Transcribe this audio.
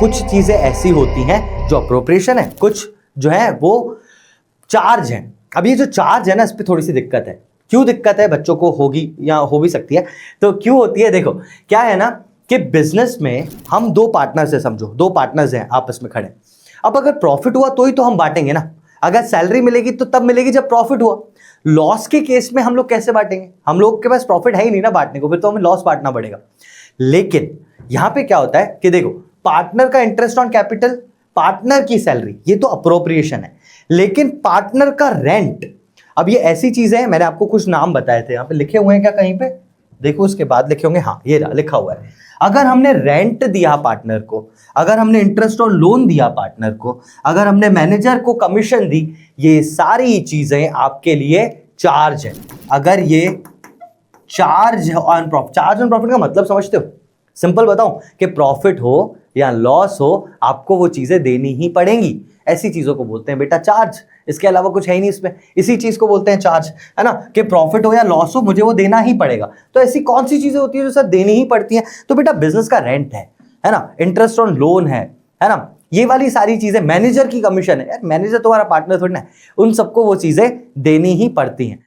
कुछ चीजें ऐसी होती हैं जो अप्रोप्रिएशन है, कुछ जो है वो चार्ज है। अब ये जो चार्ज है ना, इस पर थोड़ी सी दिक्कत है। क्यों दिक्कत है, बच्चों को होगी या हो भी सकती है। तो क्यों होती है, देखो क्या है ना कि बिजनेस में हम दो पार्टनर्स है, समझो दो पार्टनर्स हैं आपस में खड़े। अब अगर प्रॉफिट हुआ तो ही तो हम बांटेंगे ना, अगर सैलरी मिलेगी तो तब मिलेगी जब प्रॉफिट हुआ। लॉस के केस में हम लोग कैसे बांटेंगे, हम लोग के पास प्रॉफिट है ही नहीं ना बांटने को, फिर तो हमें लॉस बांटना पड़ेगा। लेकिन यहां पे क्या होता है कि देखो, पार्टनर का इंटरेस्ट ऑन कैपिटल, पार्टनर की सैलरी, ये तो अप्रोप्रिएशन है। लेकिन पार्टनर का रेंट, अब ये ऐसी चीजें हैं, मैंने आपको कुछ नाम बताए थे, यहां पे लिखे हुए हैं क्या कहीं पे, देखो उसके बाद लिखे होंगे, हाँ ये रहा लिखा हुआ है। अगर हमने रेंट दिया पार्टनर को, अगर हमने इंटरेस्ट और लोन दिया पार्टनर को, अगर हमने मैनेजर को कमीशन दी, ये सारी चीजें आपके लिए चार्ज है। अगर ये charge on profit, charge on profit का मतलब समझते हो, सिंपल बताऊं कि प्रॉफिट हो या लॉस हो, आपको वो चीजें देनी ही पड़ेंगी। ऐसी चीजों को बोलते हैं बेटा चार्ज, इसके अलावा कुछ है ही नहीं इसमें, इसी चीज को बोलते हैं चार्ज, है ना, कि प्रॉफिट हो या लॉस हो मुझे वो देना ही पड़ेगा। तो ऐसी कौन सी चीजें होती है जो सर देनी ही पड़ती हैं, तो बेटा बिजनेस का रेंट है ना, इंटरेस्ट ऑन लोन है ना, ये वाली सारी चीजें, मैनेजर की कमीशन है, यार मैनेजर तुम्हारा पार्टनर थोड़ी ना है, उन सबको वो चीजें देनी ही पड़ती हैं।